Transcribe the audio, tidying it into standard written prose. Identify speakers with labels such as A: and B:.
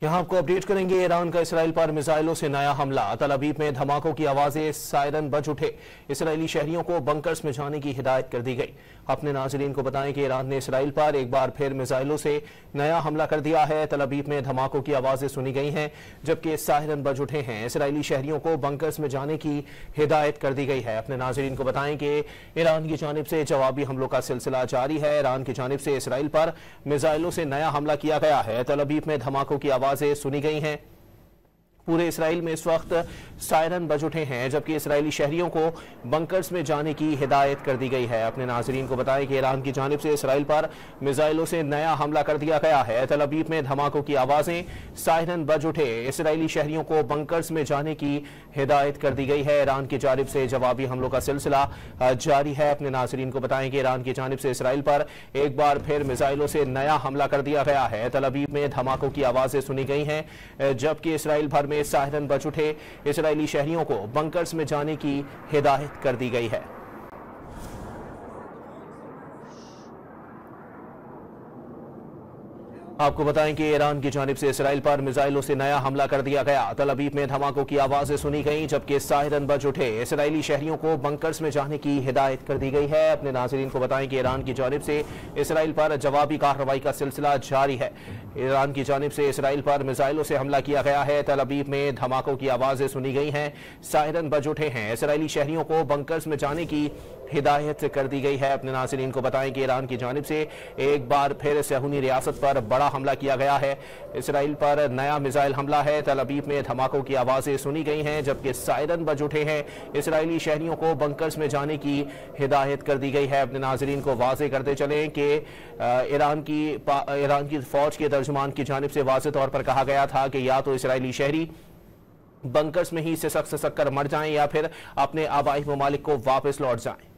A: यहाँ आपको अपडेट करेंगे। ईरान का इसराइल पर मिसाइलों से नया हमला। तल अवीव में धमाकों की आवाजें, सायरन बज उठे। इसराइली शहरियों को बंकर्स में जाने की हिदायत कर दी गई। अपने नाज़रीन को बताएं कि ईरान ने इसराइल पर एक बार फिर मिसाइलों से नया हमला कर दिया है। तल अवीव में धमाकों की आवाजें सुनी गई हैं, जबकि सायरन बज उठे हैं। इसराइली शहरियों को बंकर्स में जाने की हिदायत कर दी गई है। अपने नाज़रीन को बताएं कि ईरान की जानिब से जवाबी हमलों का सिलसिला जारी है। ईरान की जानिब से इसराइल पर मिसाइलों से नया हमला किया गया है। तल अवीव में धमाकों की आवाजें सुनी गई हैं। पूरे इसराइल में इस वक्त सायरन बज उठे हैं, जबकि इसराइली शहरियों को बंकर्स में जाने की हिदायत कर दी गई है। अपने नाज़रीन को बताएं कि ईरान की जानिब से इसराइल पर मिसाइलों से नया हमला कर दिया गया है। तल अवीव में धमाकों की आवाजें, सायरन बज उठे। इसराइली शहरियों को बंकर्स में जाने की हिदायत कर दी गई है। ईरान की जानिब से जवाबी हमलों का सिलसिला जारी है। अपने नाज़रीन को बताएं कि ईरान की जानिब से इसराइल पर एक बार फिर मिसाइलों से नया हमला कर दिया गया है। तल अवीव में धमाकों की आवाजें सुनी गई हैं, जबकि इसराइल भर में सायरन बज उठे। इसराइली शहरियों को बंकर्स में जाने की हिदायत कर दी गई है। आपको बताएं कि ईरान की जानिब से इसराइल पर मिसाइलों से नया हमला कर दिया गया। तल अवीव में धमाकों की आवाजें सुनी गई, जबकि सायरन बज उठे। इसराइली शहरियों को बंकर्स में जाने की हिदायत कर दी गई है। अपने नाज़रीन को बताएं कि ईरान की जानिब से इसराइल पर जवाबी कार्रवाई का सिलसिला जारी है। ईरान की जानिब से इसराइल पर मिसाइलों से हमला किया गया है। तल अवीव में धमाकों की आवाजें सुनी गई हैं, सायरन बज उठे हैं। इसराइली शहरियों को बंकर्स में जाने की हिदायत कर दी गई है। अपने नाज़रीन को बताएं कि ईरान की जानिब से एक बार फिर सहूनी रियासत पर बड़ा हमला किया गया है। इसराइल पर नया मिसाइल हमला है। तल अवीव में धमाकों की आवाजें सुनी गई हैं, जबकि सायरन बज उठे हैं। इसराइली शहरियों को बंकर्स में जाने की हिदायत कर दी गई है। अपने नाज़रीन को वाज़ेह करते चलें कि ईरान की फौज के तर्जुमान की जानिब से वाज़ेह तौर पर कहा गया था कि या तो इसराइली शहरी बंकर्स में ही सिसक कर मर जाएं या फिर अपने आबाई ममालिक को वापस लौट जाएं।